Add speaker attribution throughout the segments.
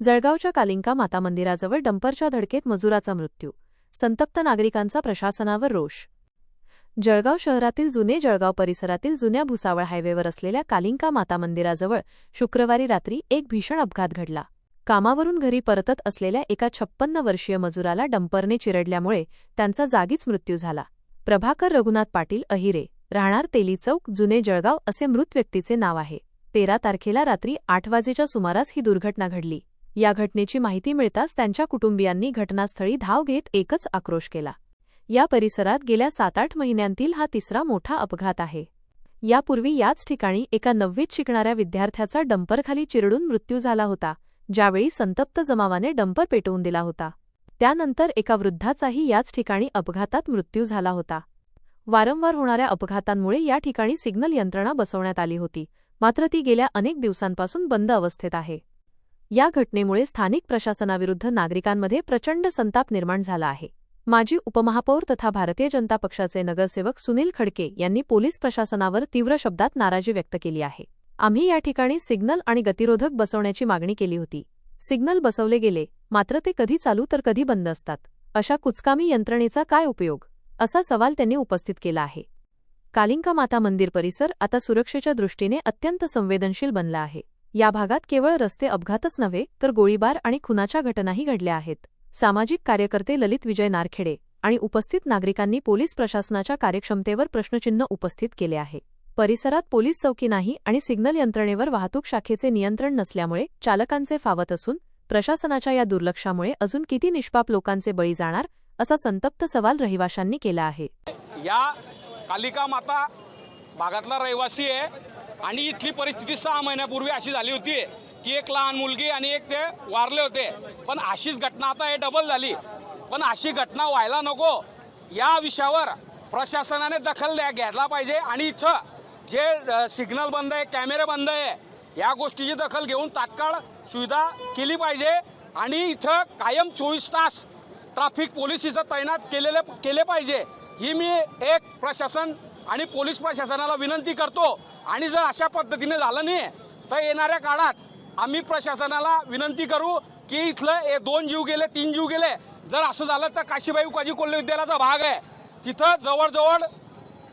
Speaker 1: जळगावच्या कालिंका माता मंदिराजवळ डंपरच्या धडकेत मजुराचा मृत्यू. संतप्त नागरिकांचा प्रशासनावर रोष. जळगाव शहरातील जुने जळगाव परिसरातील जुन्या भुसावळ हायवेवर असलेल्या कालिंका माता मंदिराजवळ शुक्रवारी रात्री एक भीषण अपघात घडला. कामावरून घरी परतत असलेल्या एका 56 वर्षीय मजुराला डंपरने चिरडल्यामुळे त्यांचा जागीच मृत्यू झाला. प्रभाकर रघुनाथ पाटील अहिरे, राहणार तेली चौक, जुने जळगाव असे मृत व्यक्तीचे नाव आहे. 13 तारखेला रात्री 8 वाजेच्या सुमारास ही दुर्घटना घडली. या घटनेची माहिती मिळताच त्यांच्या कुटुंबियांनी घटनास्थळी धाव घेत एकच आक्रोश केला. या परिसरात गेल्या 7-8 महिन्यांतील हा तिसरा मोठा अपघात आहे. यापूर्वी याच ठिकाणी एका 9वीत शिकणाऱ्या विद्यार्थ्याचा डंपरखाली चिरडून मृत्यू झाला होता, ज्यावेळी संतप्त जमावाने डंपर पेटवून दिला होता. त्यानंतर एका वृद्धाचाही याच ठिकाणी अपघातात मृत्यू झाला होता. वारंवार होणाऱ्या अपघातांमुळे या ठिकाणी सिग्नल यंत्रणा बसवण्यात आली होती, मात्र ती गेल्या अनेक दिवसांपासून बंद अवस्थेत आहे. या घटनेमुळे स्थानिक प्रशासनाविरुद्ध नागरिकांमध्ये प्रचंड संताप निर्माण झाला आहे. माजी उपमहापौर तथा भारतीय जनता पक्षाचे नगरसेवक सुनील खडके यांनी पोलीस प्रशासनावर तीव्र शब्दात नाराजी व्यक्त केली आहे. आम्ही या ठिकाणी सिग्नल आणि गतिरोधक बसवण्याची मागणी केली होती. सिग्नल बसवले गेले, मात्र ते कधी चालू तर कधी बंद असतात. अशा कुचकामी यंत्रणेचा काय उपयोग, असा सवाल त्यांनी उपस्थित केला आहे. कालिंका माता मंदिर परिसर आता सुरक्षेच्या दृष्टीने अत्यंत संवेदनशील बनला आहे. या भागात केवळ रस्ते अपघातच नव्हे तर गोळीबार आणि खुनाच्या घटनाही घडल्या आहेत. सामाजिक कार्यकर्ते ललित विजय नारखेडे आणि उपस्थित नागरिकांनी पोलीस प्रशासनाच्या कार्यक्षमतेवर प्रश्नचिन्ह उपस्थित केले आहे. परिसरात पोलीस चौकी नाही आणि सिग्नल यंत्रणेवर वाहतूक शाखेचे नियंत्रण नसल्यामुळे चालकांचे फावत असून प्रशासनाच्या या दुर्लक्षामुळे अजून किती निष्पाप लोकांचे बळी जाणार, असा संतप्त सवाल रहिवाशांनी केला आहे.
Speaker 2: या कालिका माता भागातला रहिवासी आहे आणि इथली परिस्थिती 6 महिन्यापूर्वी अशी झाली होती की एक लहान मुलगी आणि एक ते वारले होते. पण अशीच घटना आता हे डबल झाली. पण अशी घटना व्हायला नको, या विषयावर प्रशासनाने दखल घ्यायला पाहिजे आणि इथं जे सिग्नल बंद आहे, कॅमेरे बंद आहे, या गोष्टीची दखल घेऊन तात्काळ सुविधा केली पाहिजे आणि इथं कायम 24 तास ट्रॅफिक पोलीस इथं तैनात केले पाहिजे. ही मी एक प्रशासन आणि पोलीस प्रशासनाला विनंती करतो. आणि जर अशा पद्धतीने झालं नाही तर येणाऱ्या काळात आम्ही प्रशासनाला विनंती करू की इथलं 2 जीव गेले, 3 जीव गेले. जर असं झालं तर काशीबाई उकाजी कोल्हे विद्यालयाचा भाग आहे, तिथं जवळजवळ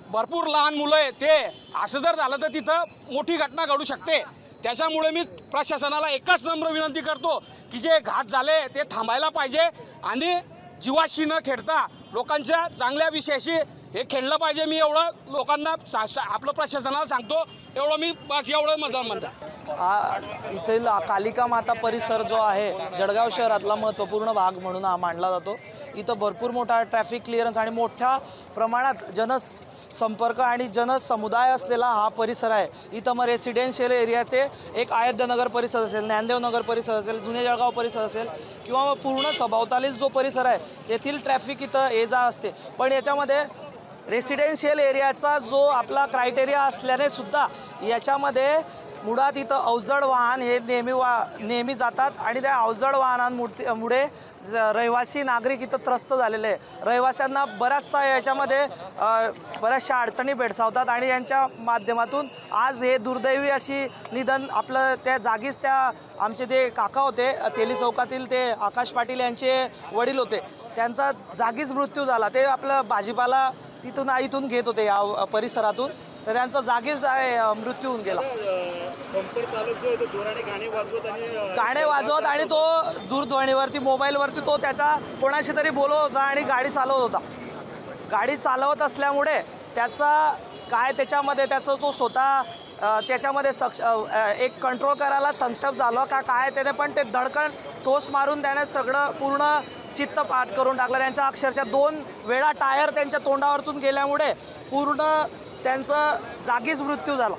Speaker 2: भरपूर लहान मुलं आहे. ते असं जर झालं तर तिथं मोठी घटना घडू शकते. त्याच्यामुळे मी प्रशासनाला एकच नम्र विनंती करतो की जे घात झाले ते थांबायला पाहिजे आणि जीवाशी न खेळता लोकांच्या चांगल्या विषयाशी हे खेळलं पाहिजे. मी एवढं लोकांना आपलं प्रशासनाला सांगतो, एवढं मी बस एवढं म्हणतो.
Speaker 3: इथील कालिका माता परिसर जो आहे जळगाव शहरातला महत्त्वपूर्ण भाग म्हणून हा मानला जातो. इथं भरपूर मोठा ट्रॅफिक क्लिअरन्स आणि मोठ्या प्रमाणात जनसंपर्क आणि जनसमुदाय असलेला हा परिसर आहे. इथं मग रेसिडेन्शियल एरियाचे एक अयोध्यानगर परिसर असेल, ज्ञानदेवनगर परिसर असेल, जुने जळगाव परिसर असेल किंवा मग पूर्ण सभोवतालील जो परिसर आहे येथील ट्रॅफिक इथं ये जा असते. पण याच्यामध्ये रेसिडेन्शियल एरियाचा जो आपला क्रायटेरिया असल्याने सुद्धा याच्यामध्ये मुळात इथं अवजड वाहन हे नेहमी जातात आणि त्या अवजड वाहनांमुळे रहिवासी नागरिक इथं त्रस्त झालेले आहे. रहिवाशांना बऱ्याचशा याच्यामध्ये बऱ्याचशा अडचणी भेडसावतात आणि यांच्या माध्यमातून आज हे दुर्दैवी अशी निधन आपलं त्या जागीच त्या आमचे ते काका होते तेली चौकातील, ते आकाश पाटील यांचे वडील होते, त्यांचा जागीच मृत्यू झाला. ते आपलं भाजीपाला इथून घेत होते या परिसरातून, तर त्यांचा जागीच मृत्यू होऊन गेला. गाणे वाजवत आणि तो दूरध्वनीवरती मोबाईलवरती तो त्याचा कोणाशी तरी बोलत होता आणि गाडी चालवत होता. गाडी चालवत असल्यामुळे त्याचा काय त्याच्यामध्ये त्याचा तो स्वतः त्याच्यामध्ये एक कंट्रोल करायला सक्षम झालं का काय त्याने, पण ते धडकन टोस मारून त्याने सगळं पूर्ण चित्त पाठ करून टाकलं. त्यांच्या अक्षरशः 2 वेळा टायर त्यांच्या तोंडावरतून गेल्यामुळे पूर्ण त्यांचा जागीच मृत्यू झाला.